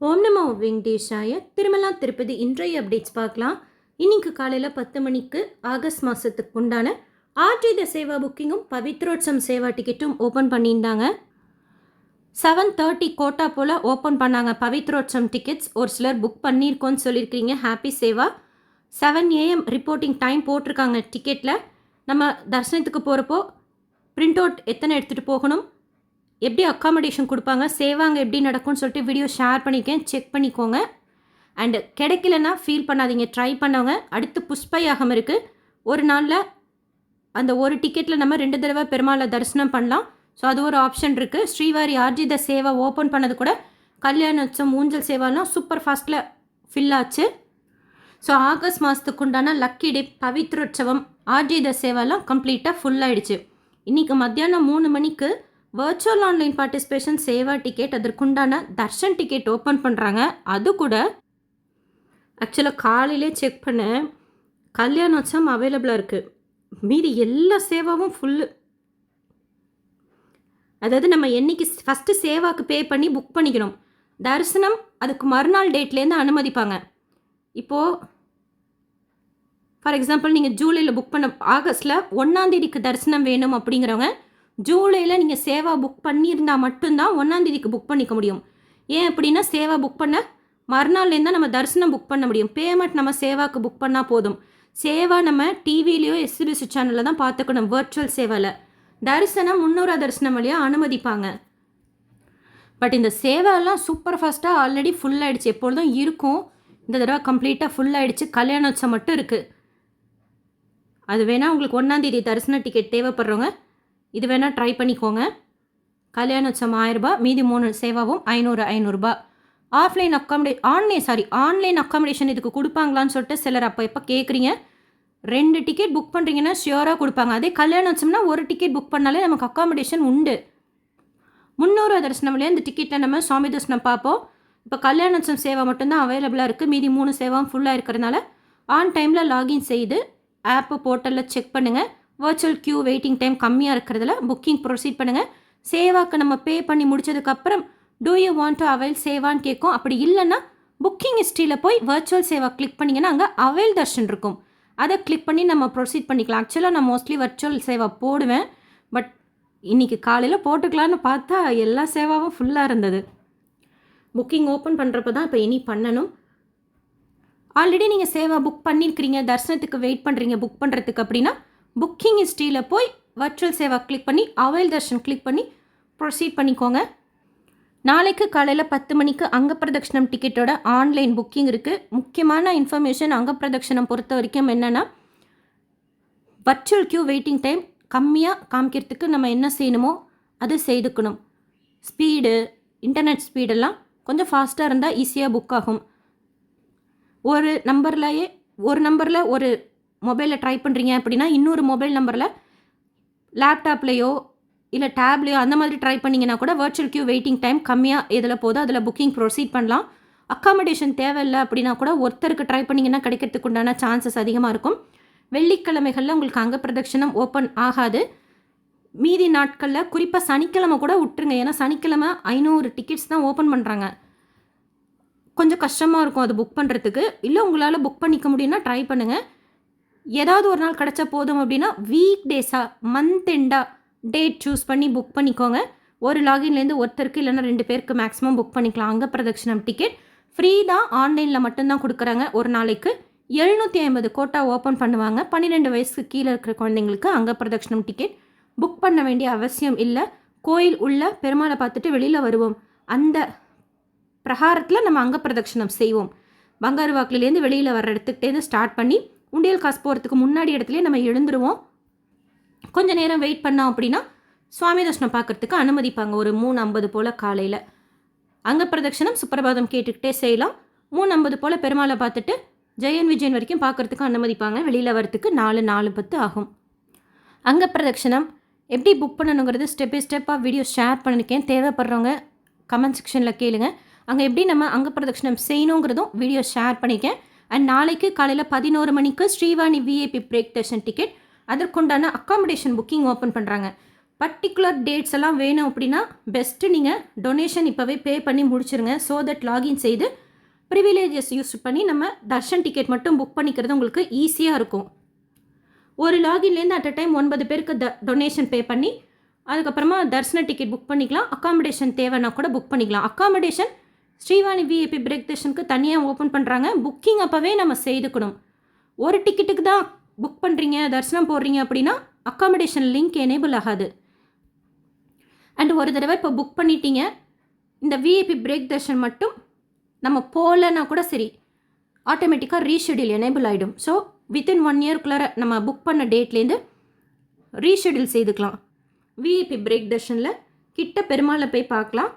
ஓம் நமோ வெங்கடேஷாய. திருமலா திருப்பதி இன்றைய அப்டேட்ஸ் பார்க்கலாம். இன்னைக்கு காலையில் 10 மணிக்கு ஆகஸ்ட் மாதத்துக்கு உண்டான ஆர்ஜித சேவா புக்கிங்கும் பவித்ரோட்சம் சேவா டிக்கெட்டும் ஓப்பன் பண்ணியிருந்தாங்க. 7:30 கோட்டா போல் ஓப்பன் பண்ணாங்க பவித்ரோட்சம் டிக்கெட்ஸ். ஒரு சிலர் புக் பண்ணியிருக்கோன்னு சொல்லியிருக்கிறீங்க. ஹாப்பி சேவா. 7 AM ரிப்போர்ட்டிங் டைம் போட்டிருக்காங்க டிக்கெட்டில். நம்ம தரிசனத்துக்கு போகிறப்போ பிரிண்ட் அவுட் எத்தனை எடுத்துகிட்டு போகணும், எப்படி அக்காமடேஷன் கொடுப்பாங்க, சேவாங்க எப்படி நடக்கும்னு சொல்லிட்டு வீடியோ ஷேர் பண்ணியிருக்கேன், செக் பண்ணிக்கோங்க. அண்டு கிடைக்கலன்னா ஃபீல் பண்ணாதீங்க, ட்ரை பண்ணவங்க. அடுத்து புஷ்ப யாகம் இருக்குது. ஒரு நாளில் அந்த ஒரு டிக்கெட்டில் நம்ம 2 தடவை பெருமாளை தரிசனம் பண்ணலாம். ஸோ அது ஒரு ஆப்ஷன் இருக்குது. ஸ்ரீவாரி ஆர்ஜித சேவா ஓப்பன் பண்ணது கூட கல்யாணோத்சவம் ஊஞ்சல் சேவாலாம் சூப்பர் ஃபாஸ்ட்டில் ஃபில் ஆச்சு. ஸோ ஆகஸ்ட் மாதத்துக்கு உண்டான லக்கி டே பவித்ரோற்சவம் ஆர்ஜித சேவாலாம் கம்ப்ளீட்டாக ஃபுல்லாகிடுச்சு. இன்றைக்கி மத்தியானம் 3 மணிக்கு virtual online participation Seva ticket, அதற்குண்டான தர்ஷன் டிக்கெட் ஓப்பன் பண்ணுறாங்க. அது கூட ஆக்சுவலாக காலையிலே செக் பண்ணேன், கல்யாணோத்சவம் அவைலபிளாக இருக்குது. மீதி எல்லா சேவாவும் ஃபுல்லு. அதாவது நம்ம என்றைக்கு ஃபஸ்ட்டு சேவாக்கு பே பண்ணி புக் பண்ணிக்கணும். தரிசனம் அதுக்கு மறுநாள் டேட்லேருந்து அனுமதிப்பாங்க. இப்போது ஃபார் எக்ஸாம்பிள் நீங்கள் ஜூலையில் புக் பண்ண ஆகஸ்ட்டில் 1ஆம் தேதிக்கு தரிசனம் வேணும் அப்படிங்கிறவங்க ஜூலையில் நீங்கள் சேவா புக் பண்ணியிருந்தால் மட்டும்தான் 1ஆம் தேதிக்கு புக் பண்ணிக்க முடியும். ஏன் அப்படின்னா சேவா புக் பண்ண மறுநாள்லேருந்து தான் நம்ம தரிசனம் புக் பண்ண முடியும். பேமெண்ட் நம்ம சேவாக்கு புக் பண்ணால் போதும். சேவா நம்ம டிவிலேயோ எஸ்பிசி சேனலில் தான் பார்த்துக்கணும். வர்ச்சுவல் சேவாவில் தரிசனம் 300 தரிசனம் வழியாக அனுமதிப்பாங்க. பட் இந்த சேவாலாம் சூப்பர் ஃபாஸ்ட்டாக ஆல்ரெடி ஃபுல் ஆகிடுச்சு. எப்பொழுதும் இருக்கும், இந்த தடவை கம்ப்ளீட்டாக ஃபுல் ஆகிடுச்சு. கல்யாணோத்சவம் மட்டும் இருக்குது. அது வேணால் உங்களுக்கு 1ஆம் தேதி தரிசன டிக்கெட் தேவைப்படுறவங்க இது வேணால் ட்ரை பண்ணிக்கோங்க. கல்யாணோத்சவம் 1000 ரூபாய், மீதி 3 சேவாவும் 500 ஆஃப்லைன் ஆன்லைன் அக்காமடேஷன் இதுக்கு கொடுப்பாங்களான்னு சொல்லிட்டு சிலர் அப்போ எப்போ கேட்குறீங்க. 2 டிக்கெட் புக் பண்ணுறீங்கன்னா ஷியோராக கொடுப்பாங்க. அதே கல்யாணோத்சவம்னா ஒரு டிக்கெட் புக் பண்ணாலே நமக்கு அக்காமடேஷன் உண்டு. 300 தரிசனம் வழியாக இந்த டிக்கெட்டில் நம்ம சுவாமி தரிசனம் பார்ப்போம். இப்போ கல்யாணோத்சவம் சேவா மட்டும்தான் அவைலபிளாக இருக்குது. மீதி 3 சேவாவும் ஃபுல்லாக இருக்கிறதுனால ஆன் டைமில் லாகின் செய்து ஆப்பு போர்ட்டலில் செக் பண்ணுங்கள். வர்ச்சுவல் க்யூ வெயிட்டிங் டைம் கம்மியாக இருக்கிறதுல புக்கிங் ப்ரொசீட் பண்ணுங்கள். சேவாக்கு நம்ம பே பண்ணி முடிச்சதுக்கப்புறம் do you want to avail சேவான்னு கேட்கும். அப்படி இல்லைன்னா புக்கிங் ஹிஸ்ட்ரியில் போய் வர்ச்சுவல் சேவா கிளிக் பண்ணிங்கன்னா அங்கே அவைல் தர்ஷன் இருக்கும். அதை கிளிக் பண்ணி நம்ம ப்ரொசீட் பண்ணிக்கலாம். ஆக்சுவலாக நான் மோஸ்ட்லி வர்ச்சுவல் சேவா போடுவேன். பட் இன்றைக்கி காலையில் போட்டுக்கலான்னு பார்த்தா எல்லா சேவாவும் ஃபுல்லாக இருந்தது. புக்கிங் ஓப்பன் பண்ணுறப்ப தான் இப்போ இனி பண்ணணும். ஆல்ரெடி நீங்கள் சேவா புக் பண்ணியிருக்கிறீங்க, தரிசனத்துக்கு வெயிட் பண்ணுறீங்க புக் பண்ணுறதுக்கு அப்படின்னா புக்கிங் ஹிஸ்ட்ரியில் போய் வர்ச்சுவல் சேவா கிளிக் பண்ணி அவைல் தர்ஷன் கிளிக் பண்ணி ப்ரொசீட் பண்ணிக்கோங்க. நாளைக்கு காலையில் 10 மணிக்கு அங்கப்பிரதட்சணம் டிக்கெட்டோட ஆன்லைன் புக்கிங் இருக்குது. முக்கியமான இன்ஃபர்மேஷன் அங்கப்பிரதட்சணம் பொறுத்த வரைக்கும் என்னென்னா, வர்ச்சுவல் க்யூ வெயிட்டிங் டைம் கம்மியாக காமிக்கிறதுக்கு நம்ம என்ன செய்யணுமோ அது செய்துக்கணும். ஸ்பீடு, இன்டர்நெட் ஸ்பீடெல்லாம் கொஞ்சம் ஃபாஸ்ட்டாக இருந்தால் ஈஸியாக புக் ஆகும். ஒரு நம்பரில் ஒரு மொபைலில் ட்ரை பண்ணுறீங்க அப்படின்னா இன்னொரு மொபைல் நம்பரில் லேப்டாப்லேயோ இல்லை டேப்லேயோ அந்த மாதிரி ட்ரை பண்ணிங்கன்னா கூட வர்ச்சுவல் க்யூ வெயிட்டிங் டைம் கம்மியாக எதில் போதோ அதில் புக்கிங் ப்ரொசீட் பண்ணலாம். அக்காமடேஷன் தேவையில்லை அப்படின்னா கூட ஒருத்தருக்கு ட்ரை பண்ணிங்கன்னா கிடைக்கிறதுக்கு உண்டான சான்சஸ் அதிகமாக இருக்கும். வெள்ளிக்கிழமைகளில் உங்களுக்கு அங்க பிரதட்சணம் ஓப்பன் ஆகாது. மீதி நாட்களில் குறிப்பாக சனிக்கிழமை கூட விட்டுருங்க. ஏன்னா சனிக்கிழமை 500 டிக்கெட்ஸ் தான் ஓப்பன் பண்ணுறாங்க. கொஞ்சம் கஷ்டமாக இருக்கும் அது புக் பண்ணுறதுக்கு. இல்லை உங்களால் புக் பண்ணிக்க முடியும்னா ட்ரை பண்ணுங்கள். ஏதாவது ஒரு நாள் கிடச்சா போதும் அப்படின்னா வீக் டேஸாக மந்த் எண்டாக டேட் சூஸ் பண்ணி புக் பண்ணிக்கோங்க. ஒரு லாகின்லேருந்து ஒருத்தருக்கு இல்லைன்னா 2 பேருக்கு மேக்ஸிமம் புக் பண்ணிக்கலாம். அங்க பிரதட்சணம் டிக்கெட் ஃப்ரீ தான், ஆன்லைனில் மட்டும்தான் கொடுக்குறாங்க. ஒரு நாளைக்கு 750 கோட்டா ஓப்பன் பண்ணுவாங்க. 12 வயசுக்கு கீழே இருக்கிற குழந்தைங்களுக்கு அங்க பிரதட்சணம் டிக்கெட் புக் பண்ண வேண்டிய அவசியம் இல்லை. கோயில் உள்ள பெருமாளை பார்த்துட்டு வெளியில் வருவோம். அந்த பிரகாரத்தில் நம்ம அங்க பிரதட்சணம் செய்வோம். பங்காரு வாக்கிலேருந்து வெளியில் வர்ற இடத்துக்கிட்டேருந்து ஸ்டார்ட் பண்ணி உண்டியல் காசு போகிறதுக்கு முன்னாடி இடத்துலேயே நம்ம எழுந்துருவோம். கொஞ்சம் நேரம் வெயிட் பண்ணோம் அப்படின்னா சுவாமி தர்ஷனம் பார்க்குறதுக்கு அனுமதிப்பாங்க. ஒரு 3:50 போல் காலையில் அங்க பிரதட்சணம் சுப்பிரபாதம் கேட்டுக்கிட்டே செய்யலாம். 3:50 போல் பெருமாளை பார்த்துட்டு ஜெயன் விஜயன் வரைக்கும் பார்க்குறதுக்கு அனுமதிப்பாங்க. வெளியில் வரத்துக்கு 4:10 ஆகும். அங்க பிரதட்சணம் எப்படி புக் பண்ணணுங்கிறது ஸ்டெப் பை ஸ்டெப்பாக வீடியோ ஷேர் பண்ணியிருக்கேன். தேவைப்படுறவங்க கமெண்ட் செக்ஷனில் கேளுங்க. அங்கே எப்படி நம்ம அங்க பிரதட்சணம் செய்யணுங்கிறதும் வீடியோ ஷேர் பண்ணியிருக்கேன். அண்ட் நாளைக்கு காலையில் 11 மணிக்கு Srivani VIP break Darshan ticket, அதற்குண்டான அக்காமடேஷன் புக்கிங் ஓப்பன் பண்ணுறாங்க. பர்டிகுலர் டேட்ஸ் எல்லாம் வேணும் அப்படின்னா பெஸ்ட்டு நீங்கள் டொனேஷன் இப்போவே பே பண்ணி முடிச்சிருங்க. ஸோ தட் லாகின் செய்து ப்ரிவிலேஜஸ் யூஸ் பண்ணி நம்ம தர்ஷன் டிக்கெட் மட்டும் புக் பண்ணிக்கிறது உங்களுக்கு ஈஸியாக இருக்கும். ஒரு லாகின்லேருந்து அட் அ டைம் 9 பேருக்கு டொனேஷன் பே பண்ணி அதுக்கப்புறமா தர்ஷன டிக்கெட் புக் பண்ணிக்கலாம். அக்காமடேஷன் தேவைன்னா கூட புக் பண்ணிக்கலாம். அக்காமடேஷன் ஸ்ரீவாணி விஐபி பிரேக் தர்ஷனுக்கு தனியாக ஓப்பன் பண்ணுறாங்க. புக்கிங் அப்போவே நம்ம செய்துக்கணும். ஒரு டிக்கெட்டுக்கு தான் புக் பண்ணுறீங்க, தரிசனம் போடுறீங்க அப்படின்னா அக்காமடேஷன் லிங்க் எனேபிள் ஆகாது. அண்ட் ஒரு தடவை இப்போ புக் பண்ணிட்டீங்க, இந்த விஐபி பிரேக் தர்ஷன் மட்டும் நம்ம போகலன்னா கூட சரி ஆட்டோமேட்டிக்காக ரீஷெடியூல் எனேபிள் ஆகிடும். ஸோ வித்தின் 1 இயர்க்குள்ளார நம்ம புக் பண்ண டேட்லேருந்து ரீஷெடியூல் செய்துக்கலாம். விஐபி பிரேக் தர்ஷனில் கிட்ட பெருமாளை போய் பார்க்கலாம்.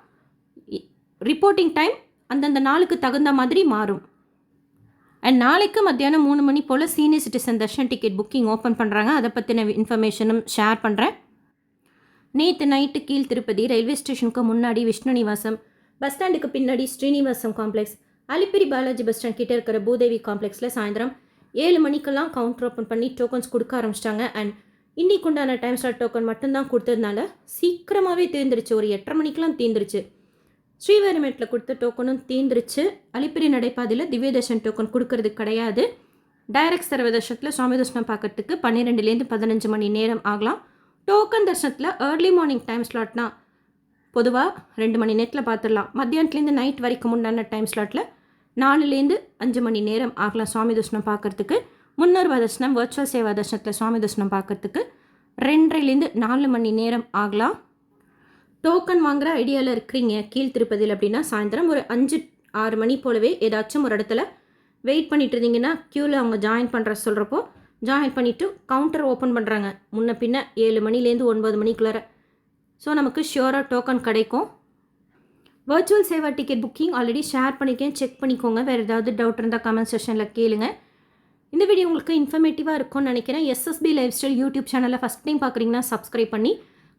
ரிப்போர்ட்டிங் டைம் அந்தந்த நாளுக்கு தகுந்த மாதிரி மாறும். அண்ட் நாளைக்கு மத்தியானம் 3 மணி போல் senior citizen darshan ticket booking open பண்ணுறாங்க. அதை பற்றின இன்ஃபர்மேஷனும் ஷேர் பண்ணுறேன். நேற்று நைட்டு கீழ் திருப்பதி ரயில்வே ஸ்டேஷனுக்கு முன்னாடி விஷ்ணு நிவாசம், பஸ் ஸ்டாண்டுக்கு பின்னாடி Srinivasam complex, Alipiri Balaji bus stand கிட்டே இருக்கிற பூதேவி காம்ப்ளெக்ஸில் சாயந்தரம் 7 மணிக்கெல்லாம் கவுண்டர் ஓப்பன் பண்ணி டோக்கன்ஸ் கொடுக்க ஆரம்பிச்சிட்டாங்க. அண்ட் இன்னைக்கு உண்டான டைம் ஸ்லாட் டோக்கன் மட்டும்தான் கொடுத்ததுனால சீக்கிரமாகவே தீர்ந்துருச்சு. ஒரு 8:30 மணிக்கெலாம் தீர்ந்துருச்சு. ஸ்ரீவரிமேட்டில் கொடுத்த டோக்கனும் தீர்ந்துருச்சு. அலிப்பிரி நடைபாதையில் திவ்ய தர்ஷன் டோக்கன் கொடுக்கறது கிடையாது. டைரக்ட் சர்வ தர்ஷனத்தில் சுவாமி தர்ஷனம் பார்க்கறதுக்கு 12லேருந்து 15 மணி நேரம் ஆகலாம். டோக்கன் தர்ஷனத்தில் ஏர்லி மார்னிங் டைம் ஸ்லாட்னா பொதுவாக 2 மணி நேரத்தில் பார்த்துடலாம். மத்தியானத்துலேருந்து நைட் வரைக்கும் உண்டான டைம் ஸ்லாட்டில் 4லேருந்து 5 மணி நேரம் ஆகலாம் சுவாமி தர்ஷனம் பார்க்கறதுக்கு. முன்னூறு தர்ஷனம் வர்ச்சுவல் சேவா தர்ஷனத்தில் சுவாமி தர்ஷனம் பார்க்கறதுக்கு 2:30லேருந்து 4 மணி நேரம் ஆகலாம். டோக்கன் வாங்குகிற ஐடியாவில் இருக்கிறீங்க கீழ் திருப்பதியில் அப்படின்னா சாயந்தரம் ஒரு 5-6 மணி போலவே ஏதாச்சும் ஒரு இடத்துல வெயிட் பண்ணிட்டு இருந்தீங்கன்னா க்யூவில் அவங்க ஜாயின் பண்ணுற சொல்கிறப்போ ஜாயின் பண்ணிவிட்டு கவுண்டர் ஓப்பன் பண்ணுறாங்க முன்ன பின்ன 7 மணிலேருந்து 9 மணிக்குள்ளார. ஸோ நமக்கு ஷியோராக டோக்கன் கிடைக்கும். Virtual Seva ticket booking already share பண்ணியிருக்கேன், செக் பண்ணிக்கோங்க. வேறு ஏதாவது டவுட் இருந்தால் கமெண்ட் செக்ஷனில் கேளுங்க. இந்த வீடியோ உங்களுக்கு இன்ஃபர்மேட்டிவாக இருக்கும்னு நினைக்கிறேன். எஸ்எஸ்பி லைஃப் ஸ்டைல் யூடியூப் சேனலில் ஃபஸ்ட் டைம் பார்க்குறீங்கன்னா சப்ஸ்கிரைப் பண்ணி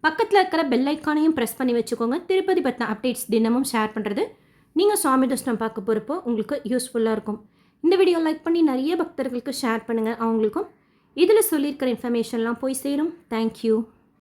பக்கத்தில் இருக்கிற பெல் ஐக்கானையும் ப்ரெஸ் பண்ணி வச்சுக்கோங்க. திருப்பதி பற்றின அப்டேட்ஸ் தினமும் ஷேர் பண்ணுறது நீங்கள் சுவாமி தர்ஷனம் பார்க்க போகிறப்போ உங்களுக்கு யூஸ்ஃபுல்லாக இருக்கும். இந்த வீடியோ லைக் பண்ணி நிறைய பக்தர்களுக்கு ஷேர் பண்ணுங்கள். அவங்களுக்கும் இதில் சொல்லியிருக்கிற இன்ஃபர்மேஷன்லாம் போய் சேரும். தேங்க்யூ.